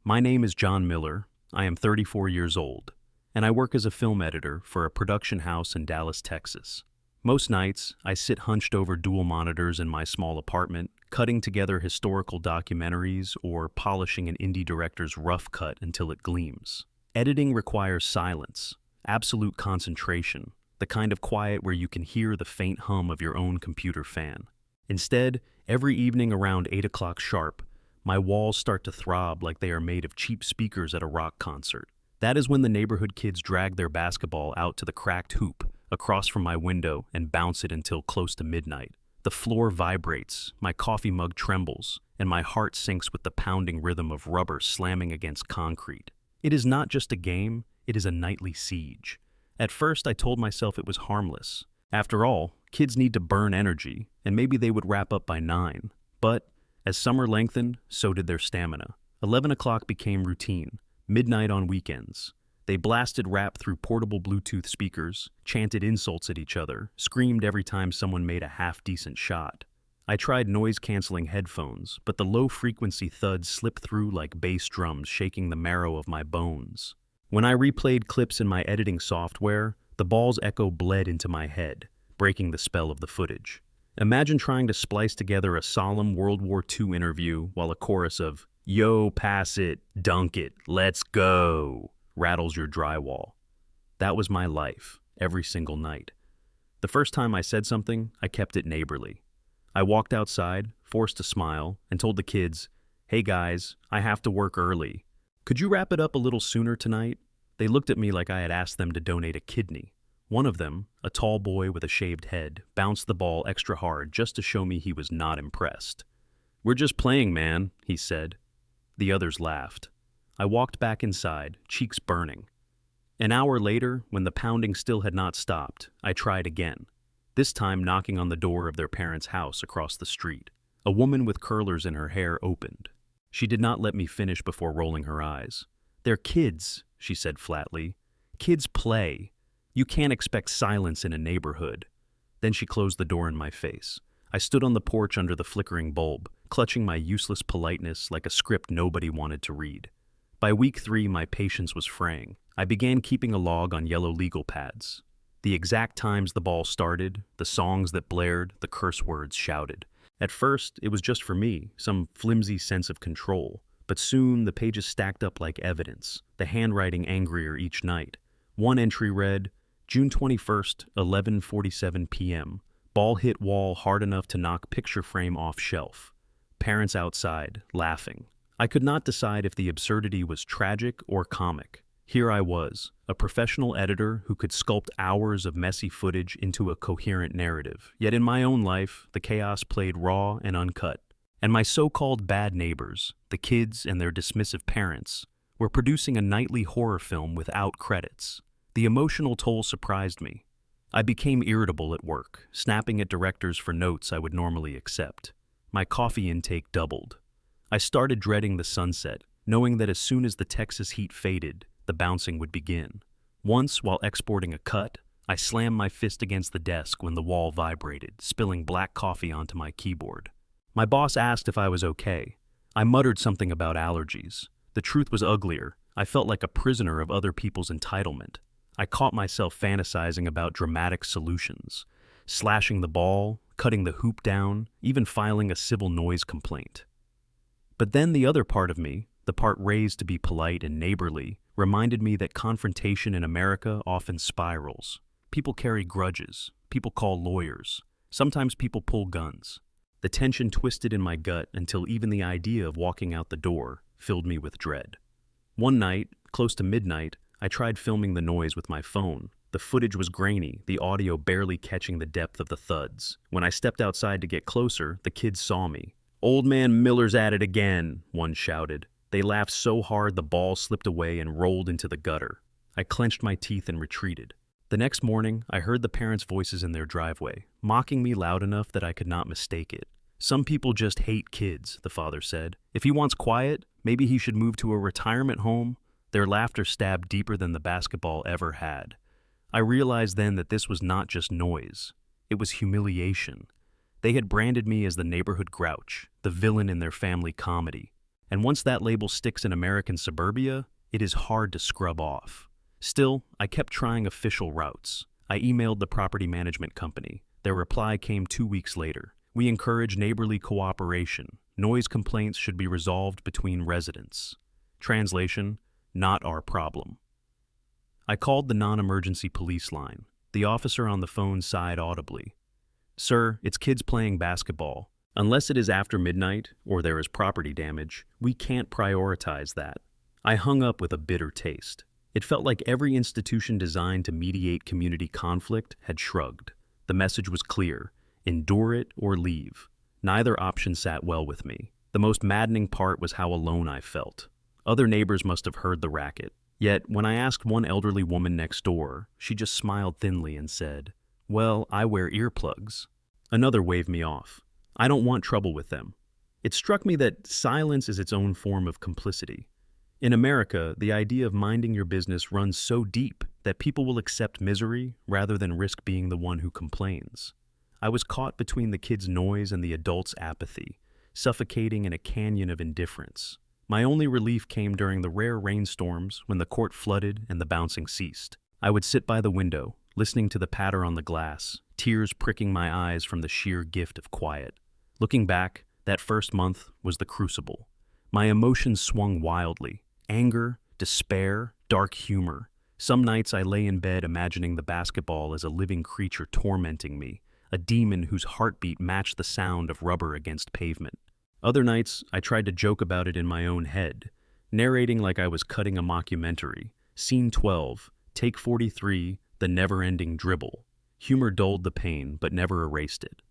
My name is John Miller. I am 34 years old, and I work as a film editor for a production house in Dallas, Texas. Most nights, I sit hunched over dual monitors in my small apartment, cutting together historical documentaries or polishing an indie director's rough cut until it gleams. Editing requires silence, absolute concentration, the kind of quiet where you can hear the faint hum of your own computer fan. Instead, every evening around 8 o'clock sharp, my walls start to throb like they are made of cheap speakers at a rock concert. That is when the neighborhood kids drag their basketball out to the cracked hoop across from my window and bounce it until close to midnight. The floor vibrates, my coffee mug trembles, and my heart sinks with the pounding rhythm of rubber slamming against concrete. It is not just a game, it is a nightly siege. At first, I told myself it was harmless. After all, kids need to burn energy, and maybe they would wrap up by 9. But as summer lengthened, so did their stamina. 11 o'clock became routine, midnight on weekends. They blasted rap through portable Bluetooth speakers, chanted insults at each other, screamed every time someone made a half-decent shot. I tried noise-canceling headphones, but the low-frequency thuds slipped through like bass drums shaking the marrow of my bones. When I replayed clips in my editing software, the ball's echo bled into my head, breaking the spell of the footage. Imagine trying to splice together a solemn World War II interview while a chorus of, "Yo, pass it, dunk it, let's go," rattles your drywall. That was my life, every single night. The first time I said something, I kept it neighborly. I walked outside, forced a smile, and told the kids, "Hey guys, I have to work early. Could you wrap it up a little sooner tonight?" They looked at me like I had asked them to donate a kidney. One of them, a tall boy with a shaved head, bounced the ball extra hard just to show me he was not impressed. "We're just playing, man," he said. The others laughed. I walked back inside, cheeks burning. An hour later, when the pounding still had not stopped, I tried again, this time knocking on the door of their parents' house across the street. A woman with curlers in her hair opened. She did not let me finish before rolling her eyes. "They're kids," she said flatly. "Kids play. You can't expect silence in a neighborhood." Then she closed the door in my face. I stood on the porch under the flickering bulb, clutching my useless politeness like a script nobody wanted to read. By week 3, my patience was fraying. I began keeping a log on yellow legal pads. The exact times the ball started, the songs that blared, the curse words shouted. At first, it was just for me, some flimsy sense of control. But soon, the pages stacked up like evidence, the handwriting angrier each night. One entry read, June 21st, 11:47 p.m. Ball hit wall hard enough to knock picture frame off shelf. Parents outside, laughing. I could not decide if the absurdity was tragic or comic. Here I was, a professional editor who could sculpt hours of messy footage into a coherent narrative. Yet in my own life, the chaos played raw and uncut. And my so-called bad neighbors, the kids and their dismissive parents, were producing a nightly horror film without credits. The emotional toll surprised me. I became irritable at work, snapping at directors for notes I would normally accept. My coffee intake doubled. I started dreading the sunset, knowing that as soon as the Texas heat faded, the bouncing would begin. Once, while exporting a cut, I slammed my fist against the desk when the wall vibrated, spilling black coffee onto my keyboard. My boss asked if I was okay. I muttered something about allergies. The truth was uglier. I felt like a prisoner of other people's entitlement. I caught myself fantasizing about dramatic solutions, slashing the ball, cutting the hoop down, even filing a civil noise complaint. But then the other part of me, the part raised to be polite and neighborly, reminded me that confrontation in America often spirals. People carry grudges, people call lawyers, sometimes people pull guns. The tension twisted in my gut until even the idea of walking out the door filled me with dread. One night, close to midnight, I tried filming the noise with my phone. The footage was grainy, the audio barely catching the depth of the thuds. When I stepped outside to get closer, the kids saw me. "Old man Miller's at it again," one shouted. They laughed so hard the ball slipped away and rolled into the gutter. I clenched my teeth and retreated. The next morning, I heard the parents' voices in their driveway, mocking me loud enough that I could not mistake it. "Some people just hate kids," the father said. "If he wants quiet, maybe he should move to a retirement home." Their laughter stabbed deeper than the basketball ever had. I realized then that this was not just noise. It was humiliation. They had branded me as the neighborhood grouch, the villain in their family comedy. And once that label sticks in American suburbia, it is hard to scrub off. Still, I kept trying official routes. I emailed the property management company. Their reply came 2 weeks later. We encourage neighborly cooperation. Noise complaints should be resolved between residents. Translation, not our problem. I called the non-emergency police line. The officer on the phone sighed audibly. Sir, it's kids playing basketball. Unless it is after midnight or there is property damage, we can't prioritize that. I hung up with a bitter taste. It felt like every institution designed to mediate community conflict had shrugged. The message was clear: endure it or leave. Neither option sat well with me. The most maddening part was how alone I felt. Other neighbors must have heard the racket. Yet, when I asked one elderly woman next door, she just smiled thinly and said, "Well, I wear earplugs." Another waved me off. I don't want trouble with them. It struck me that silence is its own form of complicity. In America, the idea of minding your business runs so deep that people will accept misery rather than risk being the one who complains. I was caught between the kids' noise and the adults' apathy, suffocating in a canyon of indifference. My only relief came during the rare rainstorms when the court flooded and the bouncing ceased. I would sit by the window, listening to the patter on the glass, tears pricking my eyes from the sheer gift of quiet. Looking back, that first month was the crucible. My emotions swung wildly: anger, despair, dark humor. Some nights I lay in bed imagining the basketball as a living creature tormenting me, a demon whose heartbeat matched the sound of rubber against pavement. Other nights I tried to joke about it in my own head, narrating like I was cutting a mockumentary. Scene 12, take 43, the never-ending dribble. Humor dulled the pain, but never erased it.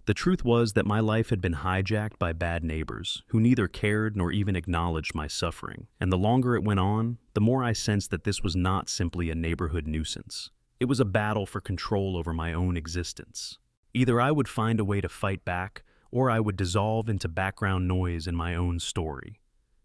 The truth was that my life had been hijacked by bad neighbors who neither cared nor even acknowledged my suffering, and the longer it went on, the more I sensed that this was not simply a neighborhood nuisance. It was a battle for control over my own existence. Either I would find a way to fight back, or I would dissolve into background noise in my own story.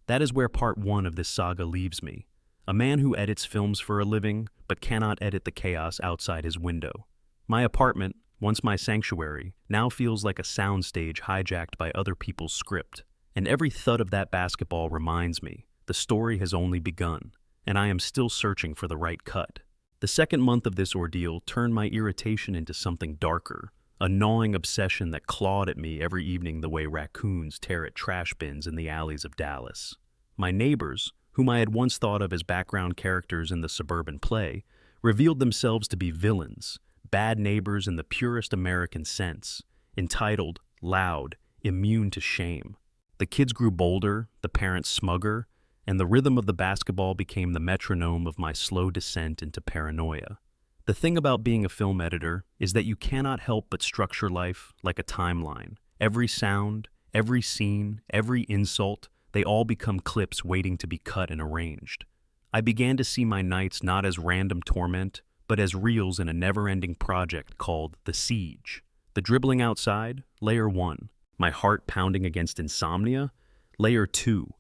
That is where part 1 of this saga leaves me. A man who edits films for a living, but cannot edit the chaos outside his window. My apartment, once my sanctuary, now feels like a soundstage hijacked by other people's script. And every thud of that basketball reminds me, the story has only begun, and I am still searching for the right cut. The second month of this ordeal turned my irritation into something darker, a gnawing obsession that clawed at me every evening the way raccoons tear at trash bins in the alleys of Dallas. My neighbors, whom I had once thought of as background characters in the suburban play, revealed themselves to be villains, bad neighbors in the purest American sense, entitled, loud, immune to shame. The kids grew bolder, the parents smugger, and the rhythm of the basketball became the metronome of my slow descent into paranoia. The thing about being a film editor is that you cannot help but structure life like a timeline. Every sound, every scene, every insult, they all become clips waiting to be cut and arranged. I began to see my nights not as random torment, but as reels in a never-ending project called The Siege. The dribbling outside, layer 1. My heart pounding against insomnia, layer 2.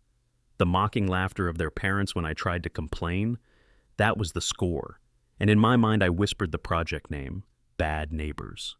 The mocking laughter of their parents when I tried to complain, that was the score. And in my mind I whispered the project name, Bad Neighbors.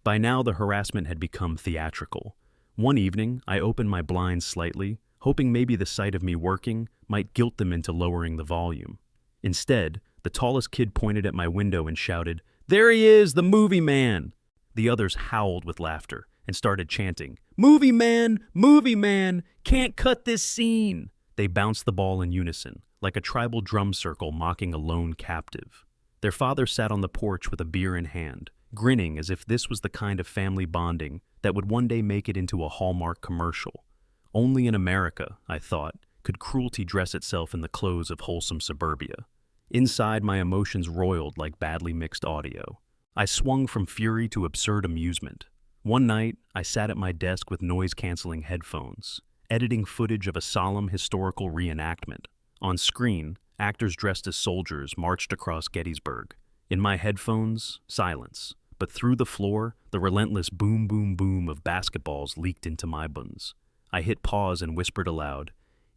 By now the harassment had become theatrical. One evening I opened my blinds slightly, hoping maybe the sight of me working might guilt them into lowering the volume. Instead, the tallest kid pointed at my window and shouted, "There he is, the movie man!" The others howled with laughter and started chanting, "Movie man! Movie man! Can't cut this scene!" They bounced the ball in unison, like a tribal drum circle mocking a lone captive. Their father sat on the porch with a beer in hand, grinning as if this was the kind of family bonding that would one day make it into a Hallmark commercial. Only in America, I thought, could cruelty dress itself in the clothes of wholesome suburbia. Inside, my emotions roiled like badly mixed audio. I swung from fury to absurd amusement. One night, I sat at my desk with noise-canceling headphones, editing footage of a solemn historical reenactment. On screen, actors dressed as soldiers marched across Gettysburg. In my headphones, silence. But through the floor, the relentless boom boom boom of basketballs leaked into my buns. I hit pause and whispered aloud,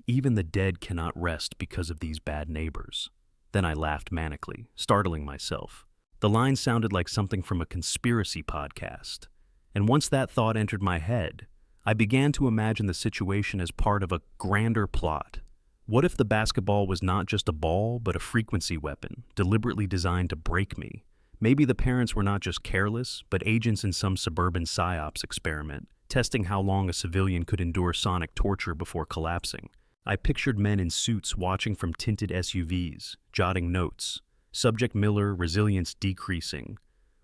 "Even the dead cannot rest because of these bad neighbors." Then I laughed manically, startling myself. The line sounded like something from a conspiracy podcast. And once that thought entered my head, I began to imagine the situation as part of a grander plot. What if the basketball was not just a ball, but a frequency weapon, deliberately designed to break me? Maybe the parents were not just careless, but agents in some suburban psyops experiment, testing how long a civilian could endure sonic torture before collapsing. I pictured men in suits watching from tinted SUVs, jotting notes. Subject Miller, resilience decreasing.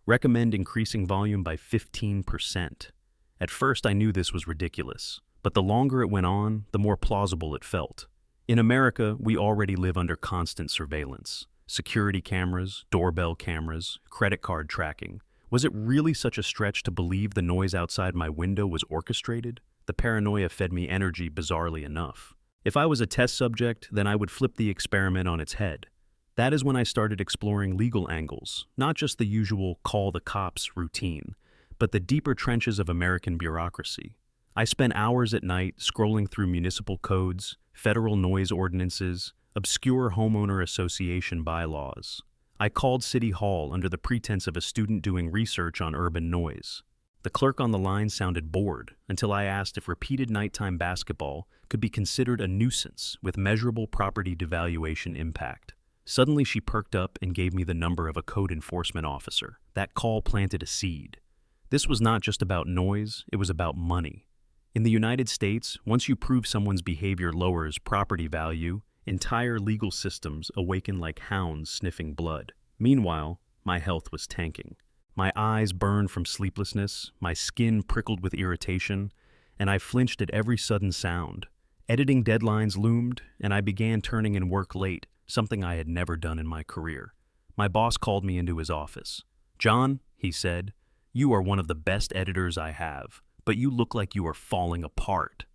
Recommend increasing volume by 15%. At first I knew this was ridiculous, but the longer it went on, the more plausible it felt. In America, we already live under constant surveillance. Security cameras, doorbell cameras, credit card tracking. Was it really such a stretch to believe the noise outside my window was orchestrated? The paranoia fed me energy bizarrely enough. If I was a test subject, then I would flip the experiment on its head. That is when I started exploring legal angles, not just the usual call the cops routine, but the deeper trenches of American bureaucracy. I spent hours at night scrolling through municipal codes, federal noise ordinances, obscure homeowner association bylaws. I called City Hall under the pretense of a student doing research on urban noise. The clerk on the line sounded bored until I asked if repeated nighttime basketball could be considered a nuisance with measurable property devaluation impact. Suddenly she perked up and gave me the number of a code enforcement officer. That call planted a seed. This was not just about noise, it was about money. In the United States, once you prove someone's behavior lowers property value, entire legal systems awaken like hounds sniffing blood. Meanwhile, my health was tanking. My eyes burned from sleeplessness, my skin prickled with irritation, and I flinched at every sudden sound. Editing deadlines loomed, and I began turning in work late, something I had never done in my career. My boss called me into his office. "John," he said, "you are one of the best editors I have, but you look like you are falling apart."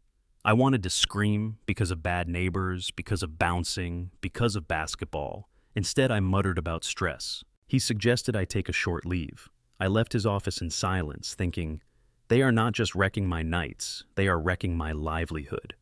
I wanted to scream because of bad neighbors, because of bouncing, because of basketball. Instead, I muttered about stress. He suggested I take a short leave. I left his office in silence, thinking, they are not just wrecking my nights, they are wrecking my livelihood.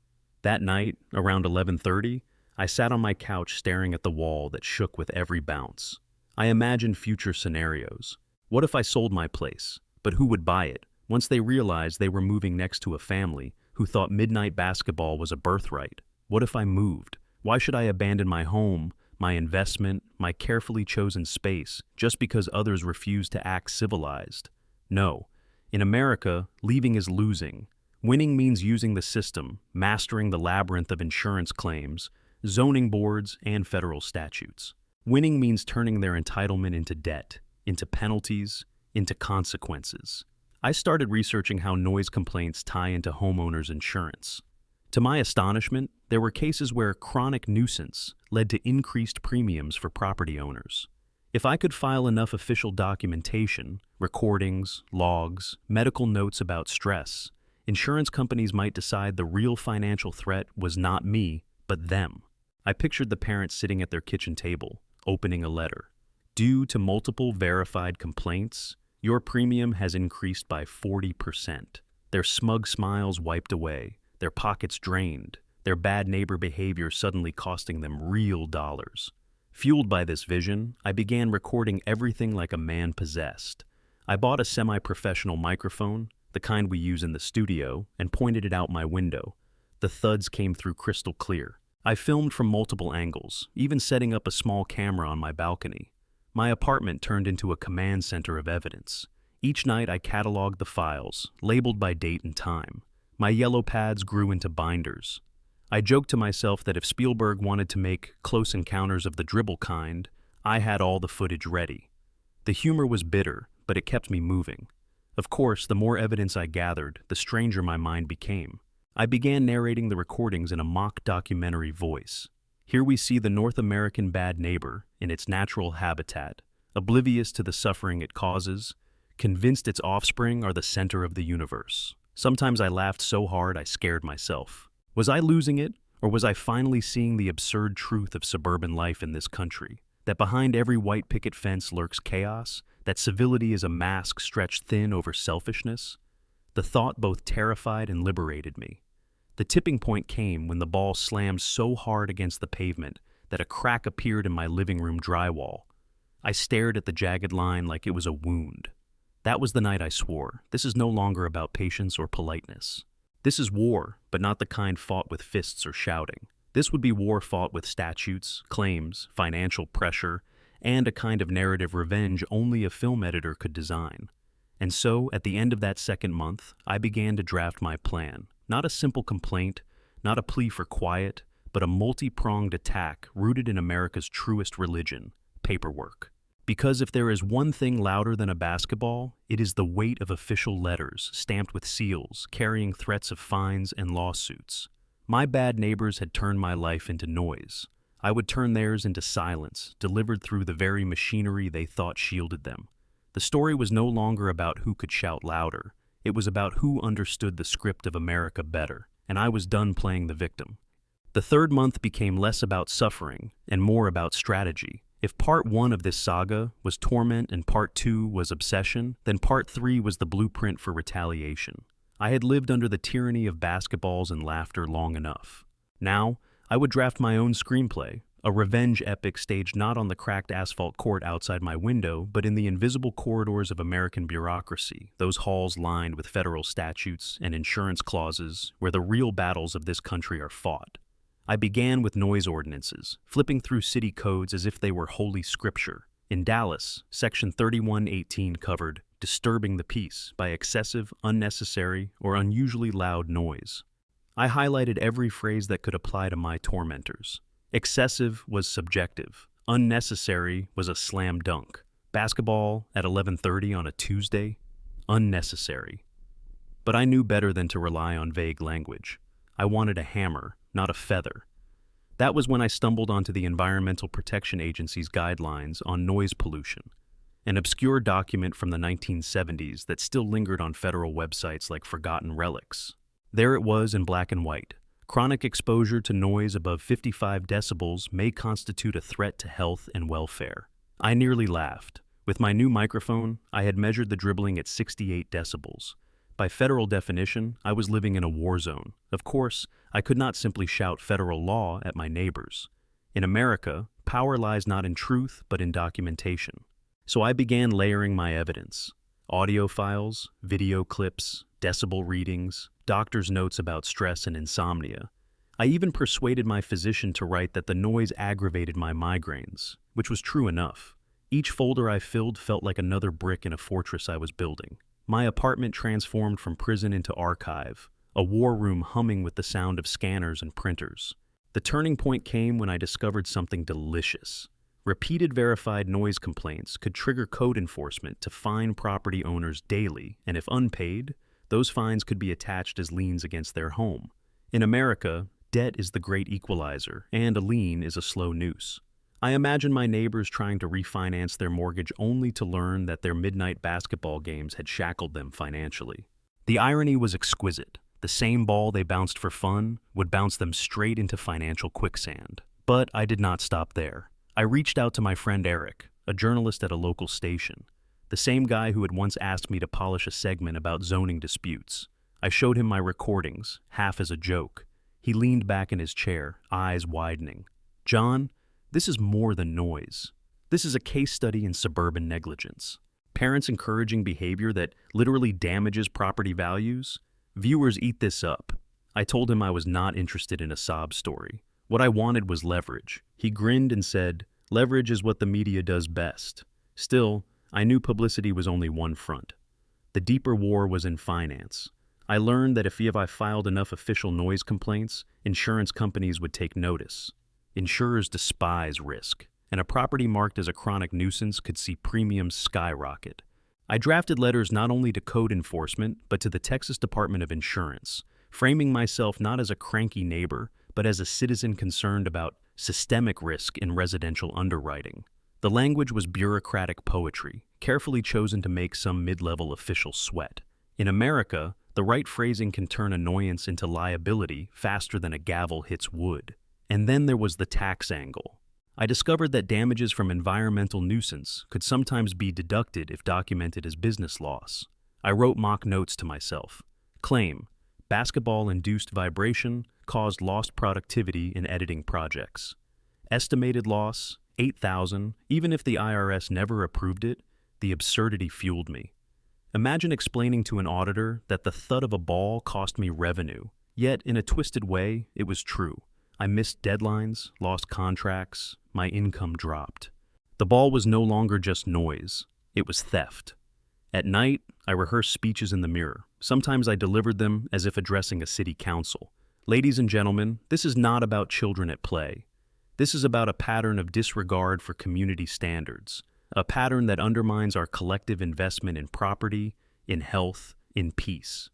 That night, around 11:30, I sat on my couch staring at the wall that shook with every bounce. I imagined future scenarios. What if I sold my place? But who would buy it once they realized they were moving next to a family who thought midnight basketball was a birthright? What if I moved? Why should I abandon my home, my investment, my carefully chosen space, just because others refuse to act civilized? No. In America, leaving is losing. Winning means using the system, mastering the labyrinth of insurance claims, zoning boards, and federal statutes. Winning means turning their entitlement into debt, into penalties, into consequences. I started researching how noise complaints tie into homeowners' insurance. To my astonishment, there were cases where chronic nuisance led to increased premiums for property owners. If I could file enough official documentation, recordings, logs, medical notes about stress, insurance companies might decide the real financial threat was not me, but them. I pictured the parents sitting at their kitchen table, opening a letter. Due to multiple verified complaints, your premium has increased by 40%. Their smug smiles wiped away, their pockets drained, their bad neighbor behavior suddenly costing them real dollars. Fueled by this vision, I began recording everything like a man possessed. I bought a semi-professional microphone, the kind we use in the studio, and pointed it out my window. The thuds came through crystal clear. I filmed from multiple angles, even setting up a small camera on my balcony. My apartment turned into a command center of evidence. Each night I cataloged the files, labeled by date and time. My yellow pads grew into binders. I joked to myself that if Spielberg wanted to make Close Encounters of the Dribble kind, I had all the footage ready. The humor was bitter, but it kept me moving. Of course, the more evidence I gathered, the stranger my mind became. I began narrating the recordings in a mock documentary voice. Here we see the North American bad neighbor in its natural habitat, oblivious to the suffering it causes, convinced its offspring are the center of the universe. Sometimes I laughed so hard I scared myself. Was I losing it, or was I finally seeing the absurd truth of suburban life in this country? That behind every white picket fence lurks chaos? That civility is a mask stretched thin over selfishness? The thought both terrified and liberated me. The tipping point came when the ball slammed so hard against the pavement that a crack appeared in my living room drywall. I stared at the jagged line like it was a wound. That was the night I swore, this is no longer about patience or politeness. This is war, but not the kind fought with fists or shouting. This would be war fought with statutes, claims, financial pressure, and a kind of narrative revenge only a film editor could design. And so, at the end of that second month, I began to draft my plan. Not a simple complaint, not a plea for quiet, but a multi-pronged attack rooted in America's truest religion, paperwork. Because if there is one thing louder than a basketball, it is the weight of official letters stamped with seals, carrying threats of fines and lawsuits. My bad neighbors had turned my life into noise. I would turn theirs into silence, delivered through the very machinery they thought shielded them. The story was no longer about who could shout louder. It was about who understood the script of America better, and I was done playing the victim. The third month became less about suffering and more about strategy. If part one of this saga was torment and part two was obsession, then part three was the blueprint for retaliation. I had lived under the tyranny of basketballs and laughter long enough. Now, I would draft my own screenplay, a revenge epic staged not on the cracked asphalt court outside my window, but in the invisible corridors of American bureaucracy, those halls lined with federal statutes and insurance clauses where the real battles of this country are fought. I began with noise ordinances, flipping through city codes as if they were holy scripture. In Dallas, Section 3118 covered disturbing the peace by excessive, unnecessary, or unusually loud noise. I highlighted every phrase that could apply to my tormentors. Excessive was subjective. Unnecessary was a slam dunk. Basketball at 11:30 on a Tuesday? Unnecessary. But I knew better than to rely on vague language. I wanted a hammer, not a feather. That was when I stumbled onto the Environmental Protection Agency's guidelines on noise pollution, an obscure document from the 1970s that still lingered on federal websites like forgotten relics. There it was in black and white. Chronic exposure to noise above 55 decibels may constitute a threat to health and welfare. I nearly laughed. With my new microphone, I had measured the dribbling at 68 decibels. By federal definition, I was living in a war zone. Of course, I could not simply shout federal law at my neighbors. In America, power lies not in truth, but in documentation. So I began layering my evidence. Audio files, video clips, decibel readings, doctor's notes about stress and insomnia. I even persuaded my physician to write that the noise aggravated my migraines, which was true enough. Each folder I filled felt like another brick in a fortress I was building. My apartment transformed from prison into archive, a war room humming with the sound of scanners and printers. The turning point came when I discovered something delicious. Repeated verified noise complaints could trigger code enforcement to fine property owners daily, and if unpaid, those fines could be attached as liens against their home. In America, debt is the great equalizer, and a lien is a slow noose. I imagine my neighbors trying to refinance their mortgage only to learn that their midnight basketball games had shackled them financially. The irony was exquisite. The same ball they bounced for fun would bounce them straight into financial quicksand. But I did not stop there. I reached out to my friend Eric, a journalist at a local station, the same guy who had once asked me to polish a segment about zoning disputes. I showed him my recordings, half as a joke. He leaned back in his chair, eyes widening. "John, this is more than noise. This is a case study in suburban negligence. Parents encouraging behavior that literally damages property values. Viewers eat this up." I told him I was not interested in a sob story. What I wanted was leverage. He grinned and said, "Leverage is what the media does best." Still, I knew publicity was only one front. The deeper war was in finance. I learned that if I filed enough official noise complaints, insurance companies would take notice. Insurers despise risk, and a property marked as a chronic nuisance could see premiums skyrocket. I drafted letters not only to code enforcement, but to the Texas Department of Insurance, framing myself not as a cranky neighbor, but as a citizen concerned about systemic risk in residential underwriting. The language was bureaucratic poetry, carefully chosen to make some mid-level official sweat. In America, the right phrasing can turn annoyance into liability faster than a gavel hits wood. And then there was the tax angle. I discovered that damages from environmental nuisance could sometimes be deducted if documented as business loss. I wrote mock notes to myself. Claim: basketball-induced vibration caused lost productivity in editing projects. Estimated loss: $8,000. Even if the IRS never approved it, the absurdity fueled me. Imagine explaining to an auditor that the thud of a ball cost me revenue. Yet, in a twisted way, it was true. I missed deadlines, lost contracts, my income dropped. The ball was no longer just noise, it was theft. At night, I rehearsed speeches in the mirror. Sometimes I delivered them as if addressing a city council. Ladies and gentlemen, this is not about children at play. This is about a pattern of disregard for community standards, a pattern that undermines our collective investment in property, in health, in peace.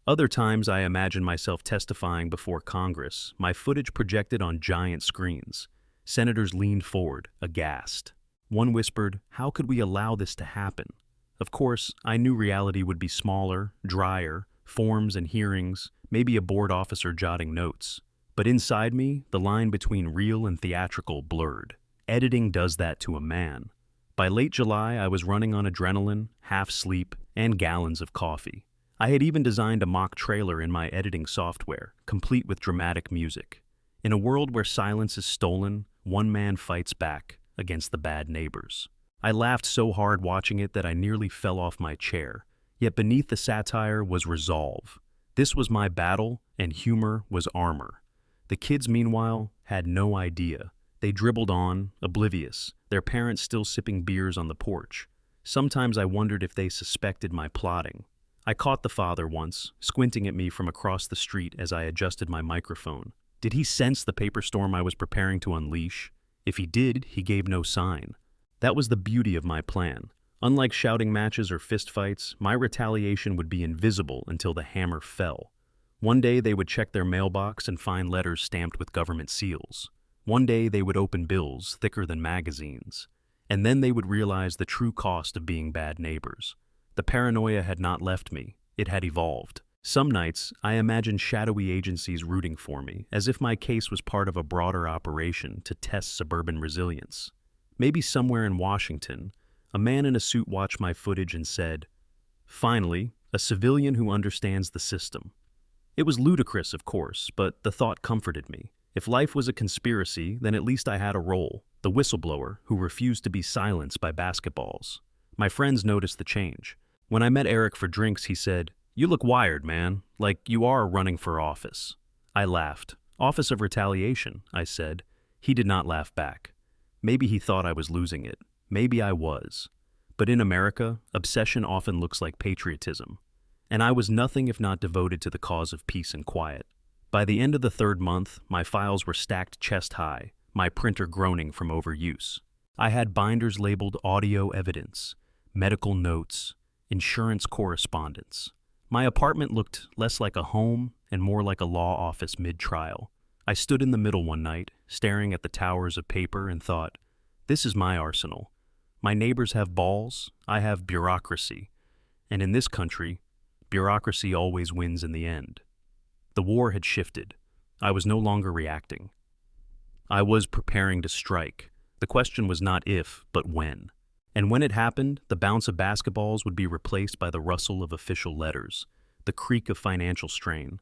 Other times I imagine myself testifying before Congress, my footage projected on giant screens. Senators leaned forward, aghast. One whispered, "How could we allow this to happen?" Of course, I knew reality would be smaller, drier, forms and hearings, maybe a board officer jotting notes. But inside me, the line between real and theatrical blurred. Editing does that to a man. By late July, I was running on adrenaline, half sleep, and gallons of coffee. I had even designed a mock trailer in my editing software, complete with dramatic music. In a world where silence is stolen, one man fights back against the bad neighbors. I laughed so hard watching it that I nearly fell off my chair. Yet beneath the satire was resolve. This was my battle, and humor was armor. The kids, meanwhile, had no idea. They dribbled on, oblivious, their parents still sipping beers on the porch. Sometimes I wondered if they suspected my plotting. I caught the father once, squinting at me from across the street as I adjusted my microphone. Did he sense the paper storm I was preparing to unleash? If he did, he gave no sign. That was the beauty of my plan. Unlike shouting matches or fistfights, my retaliation would be invisible until the hammer fell. One day they would check their mailbox and find letters stamped with government seals. One day they would open bills thicker than magazines. And then they would realize the true cost of being bad neighbors. The paranoia had not left me, it had evolved. Some nights, I imagined shadowy agencies rooting for me, as if my case was part of a broader operation to test suburban resilience. Maybe somewhere in Washington, a man in a suit watched my footage and said, "Finally, a civilian who understands the system." It was ludicrous, of course, but the thought comforted me. If life was a conspiracy, then at least I had a role, the whistleblower who refused to be silenced by basketballs. My friends noticed the change. When I met Eric for drinks, he said, "You look wired, man, like you are running for office." I laughed. "Office of retaliation," I said. He did not laugh back. Maybe he thought I was losing it. Maybe I was. But in America, obsession often looks like patriotism. And I was nothing if not devoted to the cause of peace and quiet. By the end of the third month, my files were stacked chest high, my printer groaning from overuse. I had binders labeled audio evidence, medical notes, insurance correspondence. My apartment looked less like a home and more like a law office mid-trial. I stood in the middle one night, staring at the towers of paper and thought, this is my arsenal. My neighbors have balls, I have bureaucracy. And in this country, bureaucracy always wins in the end. The war had shifted. I was no longer reacting. I was preparing to strike. The question was not if, but when. And when it happened, the bounce of basketballs would be replaced by the rustle of official letters, the creak of financial strain,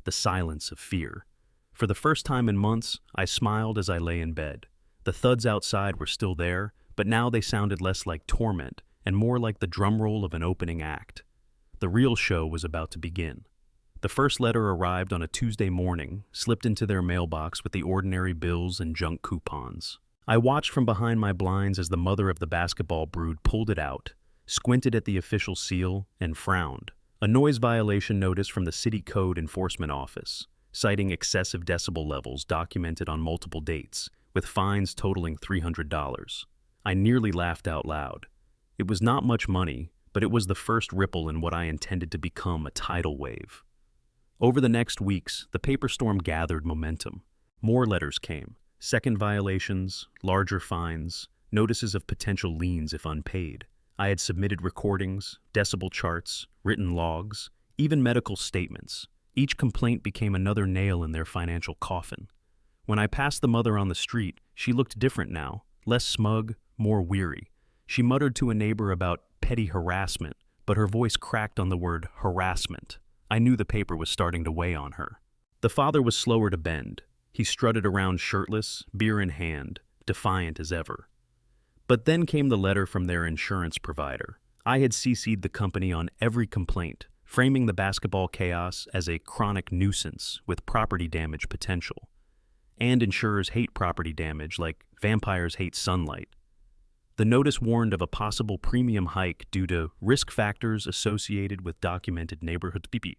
the silence of fear. For the first time in months, I smiled as I lay in bed. The thuds outside were still there, but now they sounded less like torment and more like the drum roll of an opening act. The real show was about to begin. The first letter arrived on a Tuesday morning, slipped into their mailbox with the ordinary bills and junk coupons. I watched from behind my blinds as the mother of the basketball brood pulled it out, squinted at the official seal, and frowned. A noise violation notice from the City Code Enforcement Office, citing excessive decibel levels documented on multiple dates, with fines totaling $300. I nearly laughed out loud. It was not much money, but it was the first ripple in what I intended to become a tidal wave. Over the next weeks, the paper storm gathered momentum. More letters came. Second violations, larger fines, notices of potential liens if unpaid. I had submitted recordings, decibel charts, written logs, even medical statements. Each complaint became another nail in their financial coffin. When I passed the mother on the street, she looked different now, less smug, more weary. She muttered to a neighbor about petty harassment, but her voice cracked on the word harassment. I knew the paper was starting to weigh on her. The father was slower to bend. He strutted around shirtless, beer in hand, defiant as ever. But then came the letter from their insurance provider. I had CC'd the company on every complaint, framing the basketball chaos as a chronic nuisance with property damage potential. And insurers hate property damage like vampires hate sunlight. The notice warned of a possible premium hike due to risk factors associated with documented neighborhood pipi.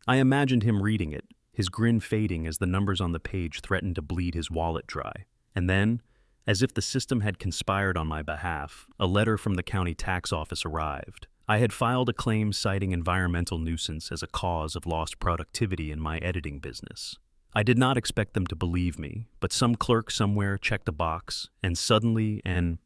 I imagined him reading it, his grin fading as the numbers on the page threatened to bleed his wallet dry. And then, as if the system had conspired on my behalf, a letter from the county tax office arrived. I had filed a claim citing environmental nuisance as a cause of lost productivity in my editing business. I did not expect them to believe me, but some clerk somewhere checked a box, and suddenly an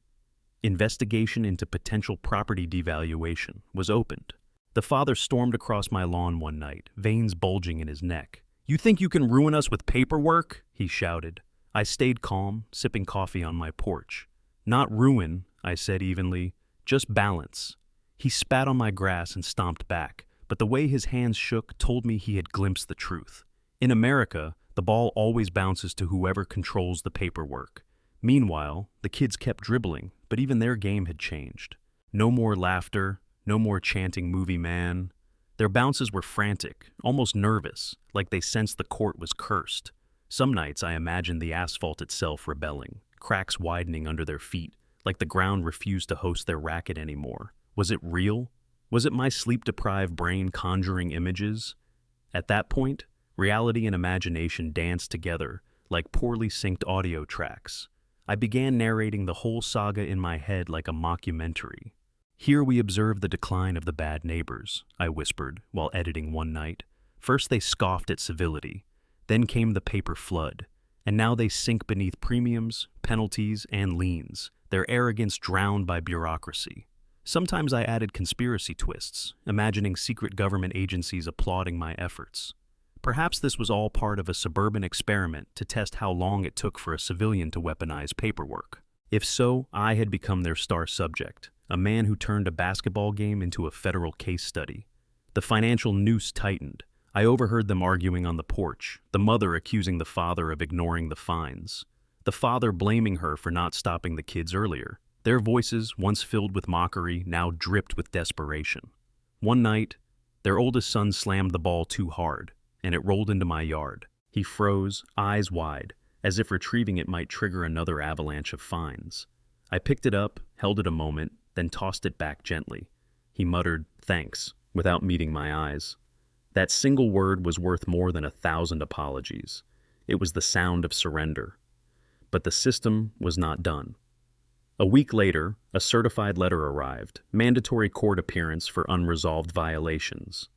investigation into potential property devaluation was opened. The father stormed across my lawn one night, veins bulging in his neck. "You think you can ruin us with paperwork?" he shouted. I stayed calm, sipping coffee on my porch. "Not ruin," I said evenly, "just balance." He spat on my grass and stomped back, but the way his hands shook told me he had glimpsed the truth. In America, the ball always bounces to whoever controls the paperwork. Meanwhile, the kids kept dribbling, but even their game had changed. No more laughter, no more chanting "movie man." Their bounces were frantic, almost nervous, like they sensed the court was cursed. Some nights I imagined the asphalt itself rebelling, cracks widening under their feet, like the ground refused to host their racket anymore. Was it real? Was it my sleep-deprived brain conjuring images? At that point, reality and imagination danced together like poorly synced audio tracks. I began narrating the whole saga in my head like a mockumentary. "Here we observe the decline of the bad neighbors," I whispered while editing one night. "First they scoffed at civility, then came the paper flood, and now they sink beneath premiums, penalties, and liens, their arrogance drowned by bureaucracy." Sometimes I added conspiracy twists, imagining secret government agencies applauding my efforts. Perhaps this was all part of a suburban experiment to test how long it took for a civilian to weaponize paperwork. If so, I had become their star subject, a man who turned a basketball game into a federal case study. The financial noose tightened. I overheard them arguing on the porch, the mother accusing the father of ignoring the fines, the father blaming her for not stopping the kids earlier. Their voices, once filled with mockery, now dripped with desperation. One night, their oldest son slammed the ball too hard, and it rolled into my yard. He froze, eyes wide, as if retrieving it might trigger another avalanche of fines. I picked it up, held it a moment, then tossed it back gently. He muttered, "Thanks," without meeting my eyes. That single word was worth more than 1,000 apologies. It was the sound of surrender. But the system was not done. A week later, a certified letter arrived, mandatory court appearance for unresolved violations.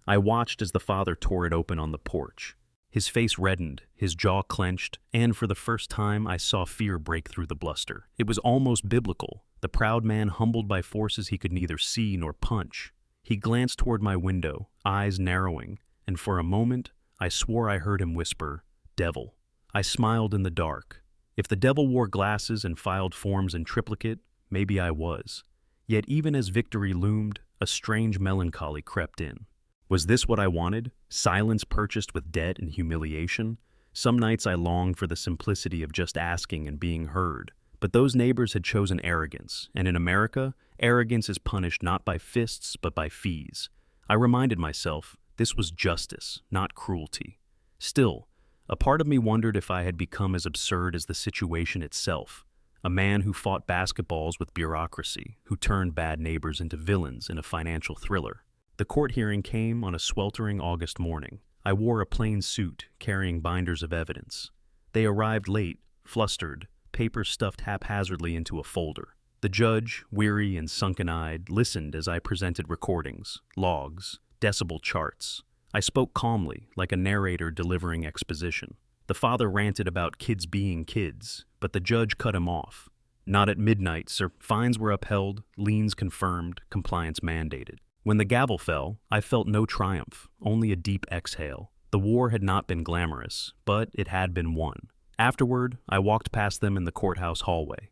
I watched as the father tore it open on the porch. His face reddened, his jaw clenched, and for the first time I saw fear break through the bluster. It was almost biblical, the proud man humbled by forces he could neither see nor punch. He glanced toward my window, eyes narrowing, and for a moment I swore I heard him whisper, "Devil." I smiled in the dark. If the devil wore glasses and filed forms in triplicate, maybe I was. Yet even as victory loomed, a strange melancholy crept in. Was this what I wanted? Silence purchased with debt and humiliation? Some nights I longed for the simplicity of just asking and being heard. But those neighbors had chosen arrogance, and in America, arrogance is punished not by fists but by fees. I reminded myself, this was justice, not cruelty. Still, a part of me wondered if I had become as absurd as the situation itself. A man who fought basketballs with bureaucracy, who turned bad neighbors into villains in a financial thriller. The court hearing came on a sweltering August morning. I wore a plain suit, carrying binders of evidence. They arrived late, flustered, papers stuffed haphazardly into a folder. The judge, weary and sunken-eyed, listened as I presented recordings, logs, decibel charts. I spoke calmly, like a narrator delivering exposition. The father ranted about kids being kids, but the judge cut him off. "Not at midnight, sir. Fines were upheld, liens confirmed, compliance mandated." When the gavel fell, I felt no triumph, only a deep exhale. The war had not been glamorous, but it had been won. Afterward, I walked past them in the courthouse hallway.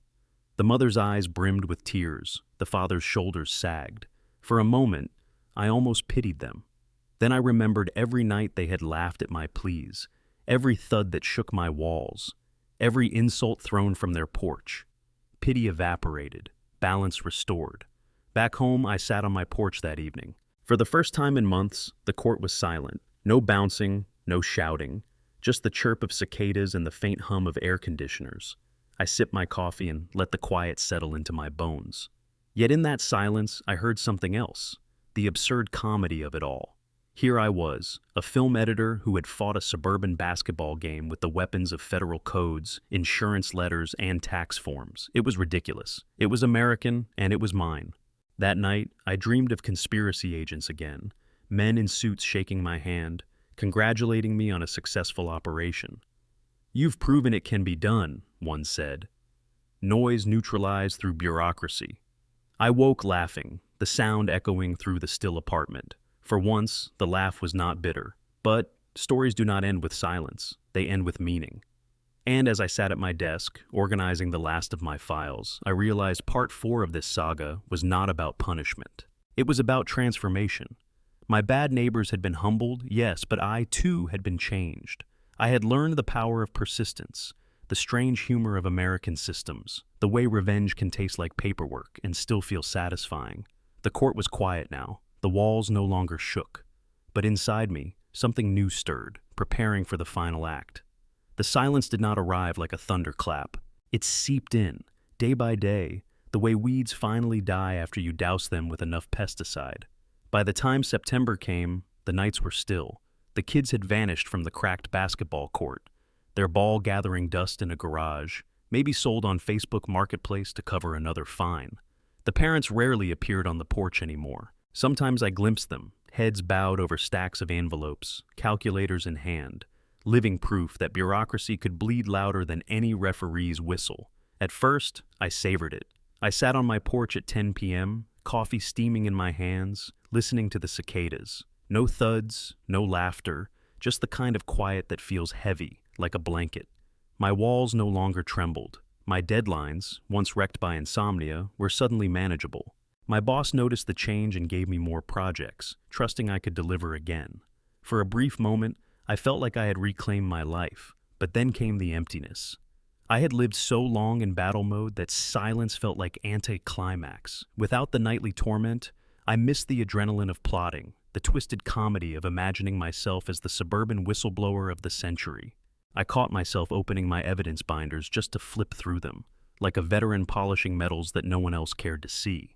The mother's eyes brimmed with tears, the father's shoulders sagged. For a moment, I almost pitied them. Then I remembered every night they had laughed at my pleas, every thud that shook my walls, every insult thrown from their porch. Pity evaporated, balance restored. Back home, I sat on my porch that evening. For the first time in months, the court was silent. No bouncing, no shouting, just the chirp of cicadas and the faint hum of air conditioners. I sipped my coffee and let the quiet settle into my bones. Yet in that silence, I heard something else, the absurd comedy of it all. Here I was, a film editor who had fought a suburban basketball game with the weapons of federal codes, insurance letters, and tax forms. It was ridiculous. It was American, and it was mine. That night, I dreamed of conspiracy agents again, men in suits shaking my hand, congratulating me on a successful operation. "You've proven it can be done," one said. Noise neutralized through bureaucracy. I woke laughing, the sound echoing through the still apartment. For once, the laugh was not bitter. But stories do not end with silence, they end with meaning. And as I sat at my desk, organizing the last of my files, I realized part 4 of this saga was not about punishment. It was about transformation. My bad neighbors had been humbled, yes, but I too had been changed. I had learned the power of persistence, the strange humor of American systems, the way revenge can taste like paperwork and still feel satisfying. The court was quiet now. The walls no longer shook. But inside me, something new stirred, preparing for the final act. The silence did not arrive like a thunderclap. It seeped in, day by day, the way weeds finally die after you douse them with enough pesticide. By the time September came, the nights were still. The kids had vanished from the cracked basketball court, their ball gathering dust in a garage, maybe sold on Facebook Marketplace to cover another fine. The parents rarely appeared on the porch anymore. Sometimes I glimpsed them, heads bowed over stacks of envelopes, calculators in hand, living proof that bureaucracy could bleed louder than any referee's whistle. At first, I savored it. I sat on my porch at 10 p.m., coffee steaming in my hands, listening to the cicadas. No thuds, no laughter, just the kind of quiet that feels heavy, like a blanket. My walls no longer trembled. My deadlines, once wrecked by insomnia, were suddenly manageable. My boss noticed the change and gave me more projects, trusting I could deliver again. For a brief moment, I felt like I had reclaimed my life, but then came the emptiness. I had lived so long in battle mode that silence felt like anticlimax. Without the nightly torment, I missed the adrenaline of plotting, the twisted comedy of imagining myself as the suburban whistleblower of the century. I caught myself opening my evidence binders just to flip through them, like a veteran polishing metals that no one else cared to see.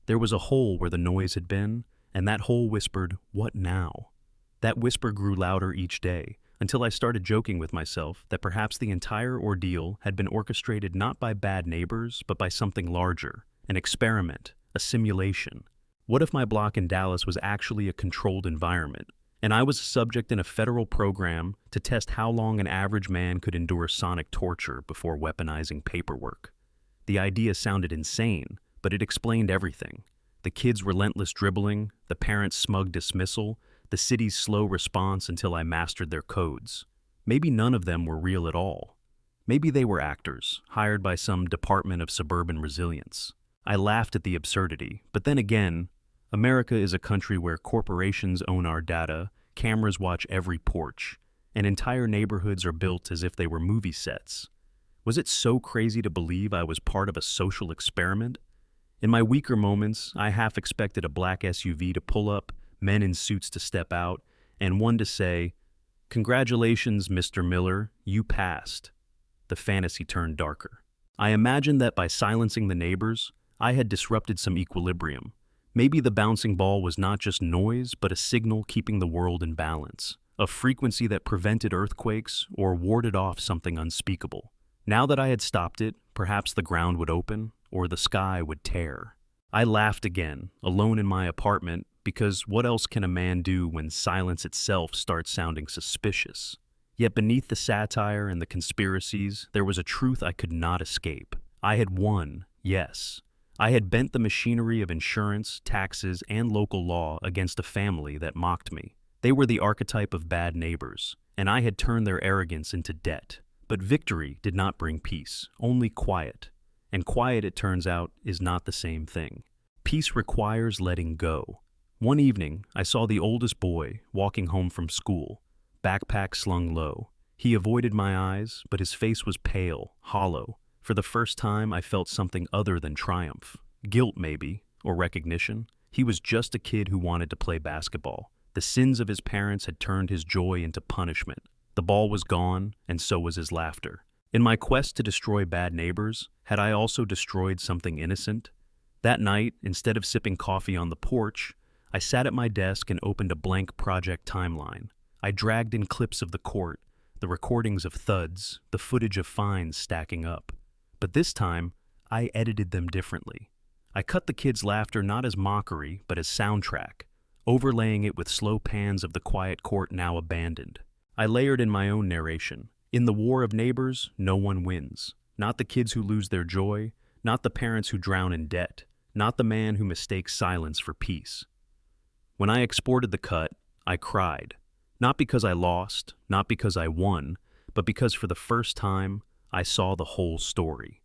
There was a hole where the noise had been, and that hole whispered, "What now?" That whisper grew louder each day, until I started joking with myself that perhaps the entire ordeal had been orchestrated not by bad neighbors, but by something larger, an experiment, a simulation. What if my block in Dallas was actually a controlled environment, and I was a subject in a federal program to test how long an average man could endure sonic torture before weaponizing paperwork? The idea sounded insane, but it explained everything. The kids' relentless dribbling, the parents' smug dismissal, the city's slow response until I mastered their codes. Maybe none of them were real at all. Maybe they were actors, hired by some department of suburban resilience. I laughed at the absurdity, but then again, America is a country where corporations own our data, cameras watch every porch, and entire neighborhoods are built as if they were movie sets. Was it so crazy to believe I was part of a social experiment? In my weaker moments, I half expected a black SUV to pull up, men in suits to step out, and one to say, "Congratulations, Mr. Miller, you passed." The fantasy turned darker. I imagined that by silencing the neighbors, I had disrupted some equilibrium. Maybe the bouncing ball was not just noise, but a signal keeping the world in balance, a frequency that prevented earthquakes or warded off something unspeakable. Now that I had stopped it, perhaps the ground would open, or the sky would tear. I laughed again, alone in my apartment, because what else can a man do when silence itself starts sounding suspicious? Yet beneath the satire and the conspiracies, there was a truth I could not escape. I had won, yes. I had bent the machinery of insurance, taxes, and local law against a family that mocked me. They were the archetype of bad neighbors, and I had turned their arrogance into debt. But victory did not bring peace, only quiet. And quiet, it turns out, is not the same thing. Peace requires letting go. One evening, I saw the oldest boy walking home from school, backpack slung low. He avoided my eyes, but his face was pale, hollow, For the first time, I felt something other than triumph. Guilt, maybe, or recognition. He was just a kid who wanted to play basketball. The sins of his parents had turned his joy into punishment. The ball was gone, and so was his laughter. In my quest to destroy bad neighbors, had I also destroyed something innocent? That night, instead of sipping coffee on the porch, I sat at my desk and opened a blank project timeline. I dragged in clips of the court, the recordings of thuds, the footage of fines stacking up. But this time, I edited them differently. I cut the kids' laughter not as mockery, but as soundtrack, overlaying it with slow pans of the quiet court now abandoned. I layered in my own narration. In the war of neighbors, no one wins. Not the kids who lose their joy, not the parents who drown in debt, not the man who mistakes silence for peace. When I exported the cut, I cried. Not because I lost, not because I won, but because for the first time, I saw the whole story.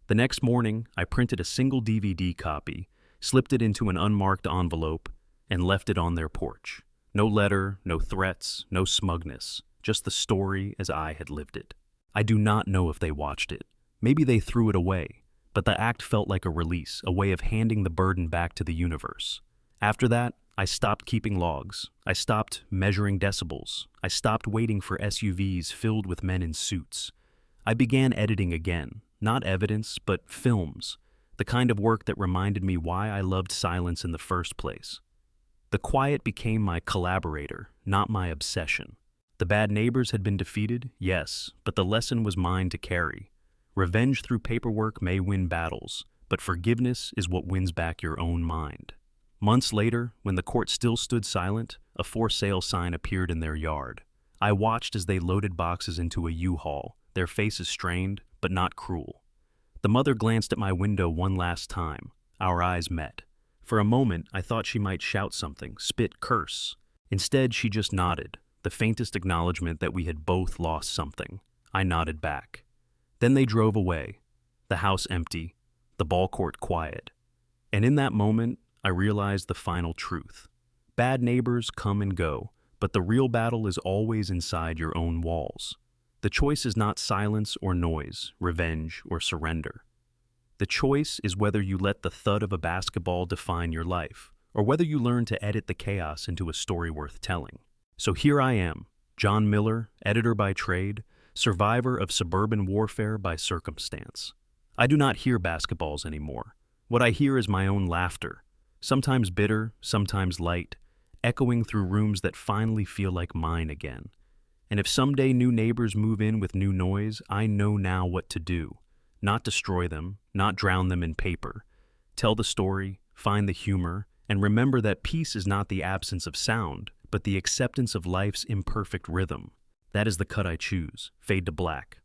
The next morning, I printed a single DVD copy, slipped it into an unmarked envelope, and left it on their porch. No letter, no threats, no smugness, just the story as I had lived it. I do not know if they watched it. Maybe they threw it away, but the act felt like a release, a way of handing the burden back to the universe. After that, I stopped keeping logs. I stopped measuring decibels. I stopped waiting for SUVs filled with men in suits. I began editing again, not evidence, but films, the kind of work that reminded me why I loved silence in the first place. The quiet became my collaborator, not my obsession. The bad neighbors had been defeated, yes, but the lesson was mine to carry. Revenge through paperwork may win battles, but forgiveness is what wins back your own mind. Months later, when the court still stood silent, a for sale sign appeared in their yard. I watched as they loaded boxes into a U-Haul, their faces strained, but not cruel. The mother glanced at my window one last time. Our eyes met. For a moment, I thought she might shout something, spit, curse. Instead, she just nodded, the faintest acknowledgement that we had both lost something. I nodded back. Then they drove away, the house empty, the ball court quiet. And in that moment, I realized the final truth. Bad neighbors come and go, but the real battle is always inside your own walls. The choice is not silence or noise, revenge or surrender. The choice is whether you let the thud of a basketball define your life, or whether you learn to edit the chaos into a story worth telling. So here I am, John Miller, editor by trade, survivor of suburban warfare by circumstance. I do not hear basketballs anymore. What I hear is my own laughter, sometimes bitter, sometimes light, echoing through rooms that finally feel like mine again. And if someday new neighbors move in with new noise, I know now what to do. Not destroy them, not drown them in paper. Tell the story, find the humor, and remember that peace is not the absence of sound, but the acceptance of life's imperfect rhythm. That is the cut I choose. Fade to black.